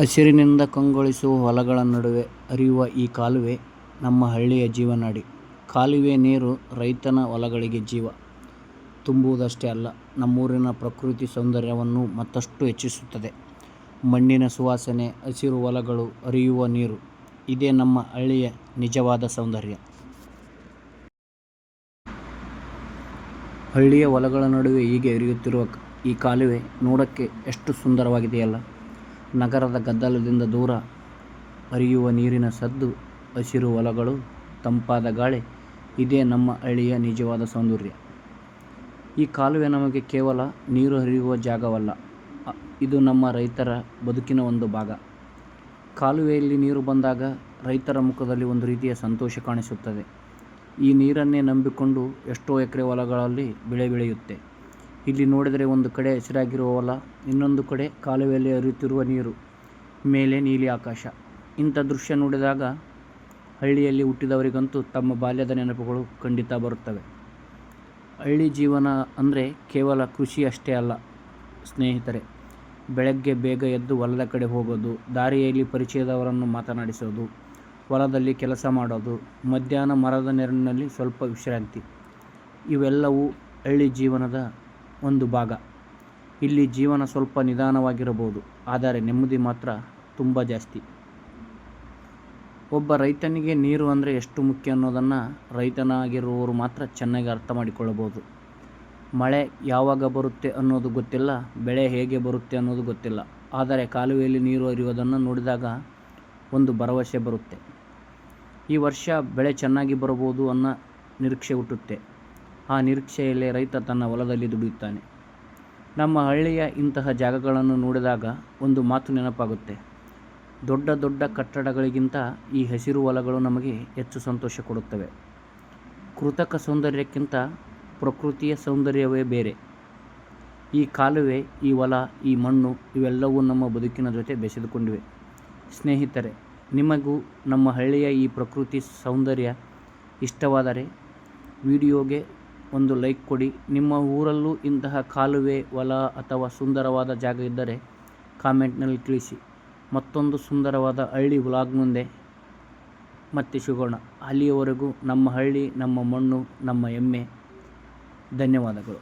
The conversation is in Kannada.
ಹಸಿರಿನಿಂದ ಕಂಗೊಳಿಸುವ ಹೊಲಗಳ ನಡುವೆ ಹರಿಯುವ ಈ ಕಾಲುವೆ ನಮ್ಮ ಹಳ್ಳಿಯ ಜೀವನಾಡಿ. ಕಾಲುವೆ ನೀರು ರೈತನ ಹೊಲಗಳಿಗೆ ಜೀವ ತುಂಬುವುದಷ್ಟೇ ಅಲ್ಲ, ನಮ್ಮೂರಿನ ಪ್ರಕೃತಿ ಸೌಂದರ್ಯವನ್ನು ಮತ್ತಷ್ಟು ಹೆಚ್ಚಿಸುತ್ತದೆ. ಮಣ್ಣಿನ ಸುವಾಸನೆ, ಹಸಿರು ಹೊಲಗಳು, ಹರಿಯುವ ನೀರು – ಇದೇ ನಮ್ಮ ಹಳ್ಳಿಯ ನಿಜವಾದ ಸೌಂದರ್ಯ. ಹಳ್ಳಿಯ ಹೊಲಗಳ ನಡುವೆ ಹೀಗೆ ಹರಿಯುತ್ತಿರುವ ಈ ಕಾಲುವೆ ನೋಡೋಕ್ಕೆ ಎಷ್ಟು ಸುಂದರವಾಗಿದೆಯಲ್ಲ. ನಗರದ ಗದ್ದಲದಿಂದ ದೂರ ಹರಿಯುವ ನೀರಿನ ಸದ್ದು, ಹಸಿರು ಹೊಲಗಳು, ತಂಪಾದ ಗಾಳಿ – ಇದೇ ನಮ್ಮ ಹಳ್ಳಿಯ ನಿಜವಾದ ಸೌಂದರ್ಯ. ಈ ಕಾಲುವೆ ನಮಗೆ ಕೇವಲ ನೀರು ಹರಿಯುವ ಜಾಗವಲ್ಲ, ಇದು ನಮ್ಮ ರೈತರ ಬದುಕಿನ ಒಂದು ಭಾಗ. ಕಾಲುವೆಯಲ್ಲಿ ನೀರು ಬಂದಾಗ ರೈತರ ಮುಖದಲ್ಲಿ ಒಂದು ರೀತಿಯ ಸಂತೋಷ ಕಾಣಿಸುತ್ತದೆ. ಈ ನೀರನ್ನೇ ನಂಬಿಕೊಂಡು ಎಷ್ಟೋ ಎಕರೆ ಹೊಲಗಳಲ್ಲಿ ಬೆಳೆ ಬೆಳೆಯುತ್ತೆ. ಇಲ್ಲಿ ನೋಡಿದರೆ ಒಂದು ಕಡೆ ಹಸಿರಾಗಿರುವ ಹೊಲ, ಇನ್ನೊಂದು ಕಡೆ ಕಾಲುವೆಯಲ್ಲಿ ಹರಿಯುತ್ತಿರುವ ನೀರು, ಮೇಲೆ ನೀಲಿ ಆಕಾಶ. ಇಂಥ ದೃಶ್ಯ ನೋಡಿದಾಗ ಹಳ್ಳಿಯಲ್ಲಿ ಹುಟ್ಟಿದವರಿಗಂತೂ ತಮ್ಮ ಬಾಲ್ಯದ ನೆನಪುಗಳು ಖಂಡಿತ ಬರುತ್ತವೆ. ಹಳ್ಳಿ ಜೀವನ ಅಂದರೆ ಕೇವಲ ಕೃಷಿ ಅಷ್ಟೇ ಅಲ್ಲ ಸ್ನೇಹಿತರೆ. ಬೆಳಗ್ಗೆ ಬೇಗ ಎದ್ದು ಹೊಲದ ಕಡೆ ಹೋಗೋದು, ದಾರಿಯಲ್ಲಿ ಪರಿಚಯದವರನ್ನು ಮಾತನಾಡಿಸೋದು, ಹೊಲದಲ್ಲಿ ಕೆಲಸ ಮಾಡೋದು, ಮಧ್ಯಾಹ್ನ ಮರದ ನೆರಳಿನಲ್ಲಿ ಸ್ವಲ್ಪ ವಿಶ್ರಾಂತಿ – ಇವೆಲ್ಲವೂ ಹಳ್ಳಿ ಜೀವನದ ಒಂದು ಭಾಗ. ಇಲ್ಲಿ ಜೀವನ ಸ್ವಲ್ಪ ನಿಧಾನವಾಗಿರಬಹುದು, ಆದರೆ ನೆಮ್ಮದಿ ಮಾತ್ರ ತುಂಬ ಜಾಸ್ತಿ. ಒಬ್ಬ ರೈತನಿಗೆ ನೀರು ಅಂದರೆ ಎಷ್ಟು ಮುಖ್ಯ ಅನ್ನೋದನ್ನು ರೈತನಾಗಿರುವವರು ಮಾತ್ರ ಚೆನ್ನಾಗಿ ಅರ್ಥ ಮಾಡಿಕೊಳ್ಳಬಹುದು. ಮಳೆ ಯಾವಾಗ ಬರುತ್ತೆ ಅನ್ನೋದು ಗೊತ್ತಿಲ್ಲ, ಬೆಳೆ ಹೇಗೆ ಬರುತ್ತೆ ಅನ್ನೋದು ಗೊತ್ತಿಲ್ಲ, ಆದರೆ ಕಾಲುವೆಯಲ್ಲಿ ನೀರು ಹರಿಯುವುದನ್ನು ನೋಡಿದಾಗ ಒಂದು ಭರವಸೆ ಬರುತ್ತೆ. ಈ ವರ್ಷ ಬೆಳೆ ಚೆನ್ನಾಗಿ ಬರಬಹುದು ಅನ್ನೋ ನಿರೀಕ್ಷೆ ಹುಟ್ಟುತ್ತೆ. ಆ ನಿರೀಕ್ಷೆಯಲ್ಲೇ ರೈತ ತನ್ನ ಹೊಲದಲ್ಲಿ ದುಡಿಯುತ್ತಾನೆ. ನಮ್ಮ ಹಳ್ಳಿಯ ಇಂತಹ ಜಾಗಗಳನ್ನು ನೋಡಿದಾಗ ಒಂದು ಮಾತು ನೆನಪಾಗುತ್ತೆ. ದೊಡ್ಡ ದೊಡ್ಡ ಕಟ್ಟಡಗಳಿಗಿಂತ ಈ ಹಸಿರು ಹೊಲಗಳು ನಮಗೆ ಹೆಚ್ಚು ಸಂತೋಷ ಕೊಡುತ್ತವೆ. ಕೃತಕ ಸೌಂದರ್ಯಕ್ಕಿಂತ ಪ್ರಕೃತಿಯ ಸೌಂದರ್ಯವೇ ಬೇರೆ. ಈ ಕಾಲುವೆ, ಈ ಹೊಲ, ಈ ಮಣ್ಣು ಇವೆಲ್ಲವೂ ನಮ್ಮ ಬದುಕಿನ ಜೊತೆ ಬೆಸೆದುಕೊಂಡಿವೆ. ಸ್ನೇಹಿತರೆ, ನಿಮಗೂ ನಮ್ಮ ಹಳ್ಳಿಯ ಈ ಪ್ರಕೃತಿ ಸೌಂದರ್ಯ ಇಷ್ಟವಾದರೆ ವಿಡಿಯೋಗೆ ಒಂದು ಲೈಕ್ ಕೊಡಿ. ನಿಮ್ಮ ಊರಲ್ಲೂ ಇಂತಹ ಕಾಲುವೆ, ಹೊಲ ಅಥವಾ ಸುಂದರವಾದ ಜಾಗ ಇದ್ದರೆ ಕಾಮೆಂಟ್ನಲ್ಲಿ ತಿಳಿಸಿ. ಮತ್ತೊಂದು ಸುಂದರವಾದ ಹಳ್ಳಿ ವ್ಲಾಗ್ ಮುಂದೆ ಮತ್ತೆ ಸಿಗೋಣ. ಅಲ್ಲಿಯವರೆಗೂ ನಮ್ಮ ಹಳ್ಳಿ, ನಮ್ಮ ಮಣ್ಣು, ನಮ್ಮ ಹೆಮ್ಮೆ. ಧನ್ಯವಾದಗಳು.